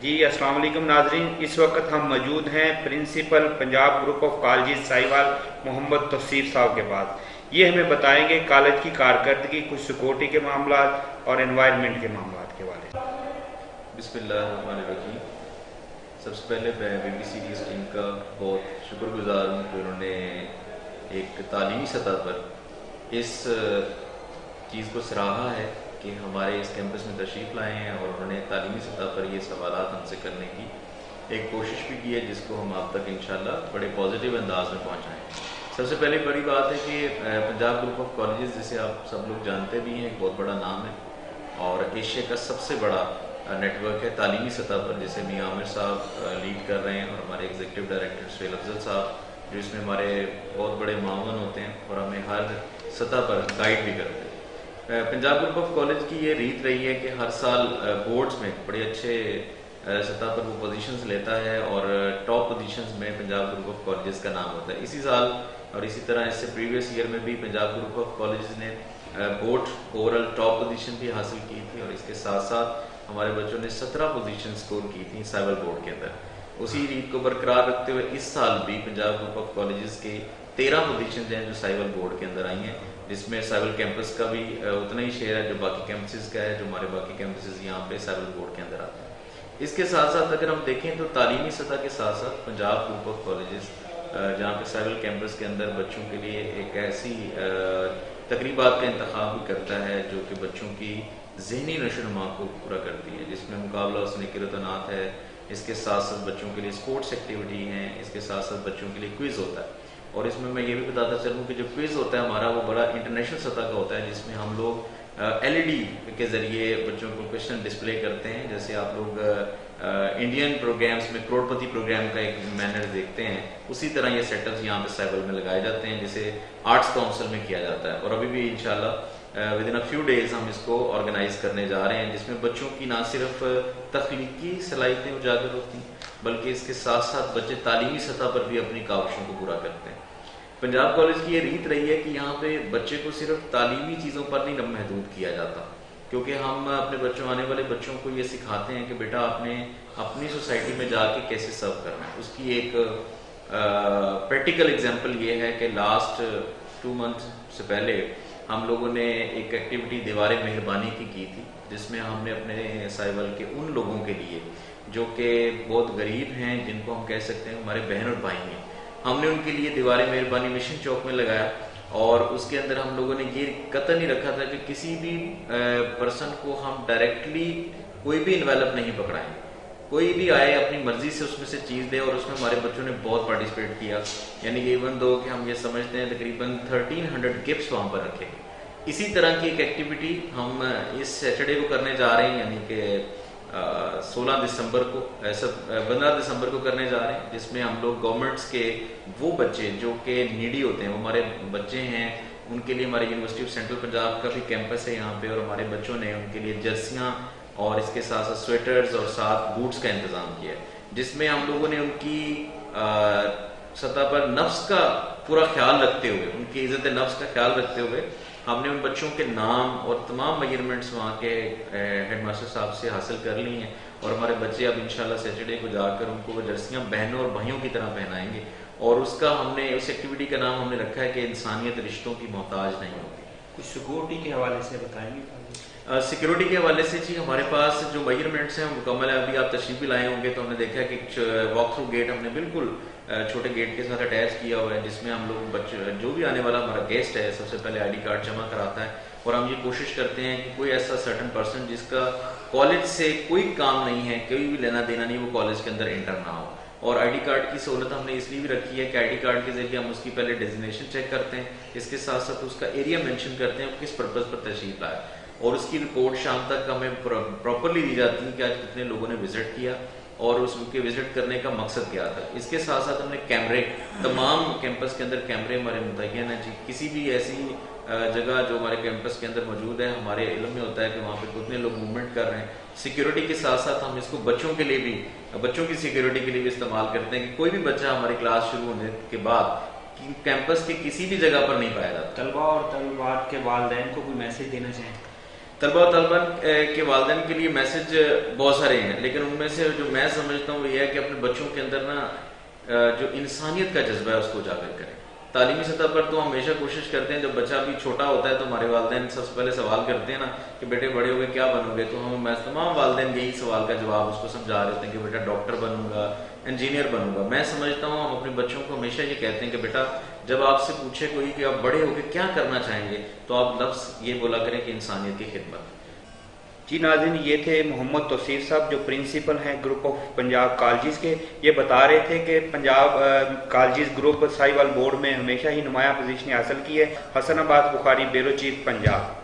جی السلام علیکم ناظرین، اس وقت ہم موجود ہیں principal Punjab group of colleges Sahiwal Muhammad Tauseef صاحب کے پاس۔ یہ ہمیں بتائیں گے کالج کی کارکردگی، کچھ سیکورٹی کے معاملات اور انوائرمنٹ کے معاملات کے بارے میں۔ بسم اللہ الرحمن الرحیم۔ سب سے پہلے میں B B C news team کا بہت شکر گزار ہوں کہ انہوں نے ایک تعلیمی سطح پر اس چیز کو سراہا ہے کہ ہمارے اس کیمپس میں تشریف لائے ہیں، اور انہوں نے تعلیمی سطح پر یہ سوالات ہم سے کرنے کی ایک کوشش بھی کی ہے، جس کو ہم آپ تک انشاءاللہ بڑے پازیٹیو انداز میں پہنچائیں۔ سب سے پہلے بڑی بات ہے کہ پنجاب گروپ آف کالجز، جسے آپ سب لوگ جانتے بھی ہیں، ایک بہت بڑا نام ہے اور ایشیا کا سب سے بڑا نیٹ ورک ہے تعلیمی سطح پر، جسے میاں عامر صاحب لیڈ کر رہے ہیں، اور ہمارے ایگزیکٹو ڈائریکٹر سہیل افضل صاحب جو اس میں ہمارے بہت بڑے معاون ہوتے ہیں اور ہمیں ہر سطح پر گائیڈ بھی کرتے ہیں۔ پنجاب گروپ آف کالج کی یہ ریت رہی ہے کہ ہر سال بورڈز میں بڑے اچھے سطح پر وہ پوزیشنز لیتا ہے، اور ٹاپ پوزیشنز میں پنجاب گروپ آف کالجز کا نام ہوتا ہے۔ اسی سال اور اسی طرح اس سے پریویس ایئر میں بھی پنجاب گروپ آف کالجز نے بورڈ اوورآل ٹاپ پوزیشن بھی حاصل کی تھی، اور اس کے ساتھ ساتھ ہمارے بچوں نے 17 پوزیشن سکور کی تھیں ساہیوال بورڈ کے اندر۔ اسی ریت کو برقرار رکھتے ہوئے اس سال بھی پنجاب گروپ آف کالجز کے 13 پوزیشنز ہیں جو ساہیوال بورڈ کے اندر آئی ہیں، جس میں ساہیوال کیمپس کا بھی اتنا ہی شیئر ہے جو باقی کیمپسز کا ہے، جو ہمارے باقی کیمپسز یہاں پہ ساہیوال بورڈ کے اندر آتے ہیں۔ اس کے ساتھ ساتھ اگر ہم دیکھیں تو تعلیمی سطح کے ساتھ ساتھ پنجاب گروپ آف کالجز جہاں پہ ساہیوال کیمپس کے اندر بچوں کے لیے ایک ایسی تقریبات کا انتخاب بھی کرتا ہے جو کہ بچوں کی ذہنی نشو و نما کو پورا کرتی ہے، جس میں مقابلہ حسن کرتنات ہے، اس کے ساتھ ساتھ بچوں کے لیے اسپورٹس ایکٹیویٹی ہیں، اس کے ساتھ ساتھ بچوں کے لیے کوئز ہوتا ہے۔ اور اس میں یہ بھی بتاتا چلوں کہ جو کوئز ہوتا ہے ہمارا وہ بڑا انٹرنیشنل سطح کا ہوتا ہے، جس میں ہم لوگ ایل ای ڈی کے ذریعے بچوں کو کوشچن ڈسپلے کرتے ہیں، جیسے آپ لوگ انڈین پروگرامز میں کروڑ پتی پروگرام کا ایک مینر دیکھتے ہیں، اسی طرح یہ سیٹ اپس یہاں پہ ساہیوال میں لگائے جاتے ہیں، جسے آرٹس کونسل میں کیا جاتا ہے، اور ابھی بھی انشاءاللہ ودن اے فیو ڈیز ہم اس کو آرگنائز کرنے جا رہے ہیں، جس میں بچوں کی نہ صرف تخلیقی صلاحیتیں اجاگر ہوتی ہیں بلکہ اس کے ساتھ ساتھ بچے تعلیمی سطح پر بھی اپنی کاوشوں کو پورا کرتے ہیں۔ پنجاب کالج کی یہ ریت رہی ہے کہ یہاں پہ بچے کو صرف تعلیمی چیزوں پر نہیں محدود کیا جاتا، کیونکہ ہم اپنے بچوں آنے والے بچوں کو یہ سکھاتے ہیں کہ بیٹا آپ نے اپنی سوسائٹی میں جا کے کیسے سرو کرنا ہے۔ اس کی ایک پریکٹیکل ایگزامپل یہ ہے کہ لاسٹ 2 منتھ سے پہلے ہم لوگوں نے ایک ایکٹیویٹی دیوار مہربانی کی تھی، جس میں ہم نے اپنے ساہیوال کے ان لوگوں کے لیے جو کہ بہت غریب ہیں، جن کو ہم کہہ سکتے ہیں ہمارے بہن اور بھائی ہیں، ہم نے ان کے لیے دیوار مہربانی مشن چوک میں لگایا، اور اس کے اندر ہم لوگوں نے یہ قطع نہیں رکھا تھا کہ کسی بھی پرسن کو ہم ڈائریکٹلی کوئی بھی انویلپ نہیں پکڑائیں، کوئی بھی آئے اپنی مرضی سے اس میں سے چیز دے، اور اس میں ہمارے بچوں نے بہت پارٹیسپیٹ کیا، یعنی کہ ایون دو کہ ہم یہ سمجھتے ہیں تقریباً 1300 گفٹس وہاں پر رکھے۔ اسی طرح کی ایک ایکٹیویٹی ہم اس سیٹرڈے کو کرنے جا رہے ہیں، یعنی کہ 15 دسمبر کو کرنے جا رہے ہیں، جس میں ہم لوگ گورنمنٹس کے وہ بچے جو کہ نیڈی ہوتے ہیں، وہ ہمارے بچے ہیں، ان کے لیے ہمارے یونیورسٹی آف سینٹرل پنجاب کا بھی کیمپس ہے یہاں پہ، اور ہمارے بچوں نے ان کے لیے جرسیاں اور اس کے ساتھ ساتھ سویٹرز اور ساتھ بوٹس کا انتظام کیا ہے، جس میں ہم لوگوں نے ان کی سطح پر نفس کا پورا خیال رکھتے ہوئے، ان کی عزت نفس کا خیال رکھتے ہوئے ہم نے ان بچوں کے نام اور تمام میجرمنٹس وہاں کے ہیڈ ماسٹر صاحب سے حاصل کر لی ہیں، اور ہمارے بچے اب انشاءاللہ سیٹرڈے کو جا کر ان کو وہ جرسیاں بہنوں اور بھائیوں کی طرح پہنائیں گے، اور اس کا ہم نے اس ایکٹیویٹی کا نام ہم نے رکھا ہے کہ انسانیت رشتوں کی محتاج نہیں ہوتی۔ کچھ سیکورٹی کے حوالے سے بتائیں گے؟ سیکورٹی کے حوالے سے جی ہمارے پاس جو میجرمنٹس ہیں مکمل ہے، ابھی آپ تشریف بھی لائے ہوں گے تو ہم نے دیکھا کہ واک تھرو گیٹ ہم نے بالکل چھوٹے گیٹ کے ساتھ اٹیچ کیا ہوا ہے، جس میں ہم لوگ جو بھی آنے والا ہمارا گیسٹ ہے سب سے پہلے آئی ڈی کارڈ جمع کراتا ہے، اور ہم یہ کوشش کرتے ہیں کہ کوئی ایسا سرٹن پرسن جس کا کالج سے کوئی کام نہیں ہے، کوئی بھی لینا دینا نہیں، وہ کالج کے اندر انٹر نہ ہو۔ اور آئی ڈی کارڈ کی سہولت ہم نے اس لیے بھی رکھی ہے کہ آئی ڈی کارڈ کے ذریعے ہم اس کی پہلے ڈیزگنیشن چیک کرتے ہیں، اس کے ساتھ ساتھ اس کا ایریا مینشن کرتے ہیں کس پرپز پر تشریف لایا، اور اس کی رپورٹ شام تک ہمیں پراپرلی دی جاتی ہے کہ آج کتنے لوگوں نے وزٹ کیا اور اس کے وزٹ کرنے کا مقصد کیا تھا۔ اس کے ساتھ ساتھ ہم نے کیمرے، تمام کیمپس کے اندر کیمرے ہمارے متعین ہیں جی، کسی بھی ایسی جگہ جو ہمارے کیمپس کے اندر موجود ہے ہمارے علم میں ہوتا ہے کہ وہاں پہ کتنے لوگ موومنٹ کر رہے ہیں۔ سیکیورٹی کے ساتھ ساتھ ہم اس کو بچوں کے لیے بھی، بچوں کی سیکیورٹی کے لیے بھی استعمال کرتے ہیں کہ کوئی بھی بچہ ہماری کلاس شروع ہونے کے بعد کیمپس کے کسی بھی جگہ پر نہیں پایا جاتا۔ طلباء اور طالبات کے والدین کو کوئی میسج دینا چاہیں؟ طلبہ و طالبات کے والدین کے لیے میسج بہت سارے ہیں، لیکن ان میں سے جو میں سمجھتا ہوں وہ یہ ہے کہ اپنے بچوں کے اندر نا جو انسانیت کا جذبہ ہے اس کو اجاگر کریں۔ تعلیمی سطح پر تو ہم ہمیشہ کوشش کرتے ہیں، جب بچہ بھی چھوٹا ہوتا ہے تو ہمارے والدین سب سے پہلے سوال کرتے ہیں نا کہ بیٹے بڑے ہو گئے کیا بنو گے، تو میں تمام والدین یہی سوال کا جواب اس کو سمجھا رہے ہوتے ہیں کہ بیٹا ڈاکٹر بنوں گا، انجینئر بنوں گا۔ میں سمجھتا ہوں ہم اپنے بچوں کو ہمیشہ یہ کہتے ہیں کہ بیٹا جب آپ سے پوچھے کوئی کہ آپ بڑے ہو کے کیا کرنا چاہیں گے تو آپ لفظ یہ بولا کریں کہ انسانیت کی خدمت۔ جی ناظرین، یہ تھے محمد توصیف صاحب جو پرنسپل ہیں گروپ آف پنجاب کالجز کے۔ یہ بتا رہے تھے کہ Punjab colleges group Sahiwal board میں ہمیشہ ہی نمایاں پوزیشن حاصل کی ہے۔ حسن آباد بخاری بیورو چیف، پنجاب۔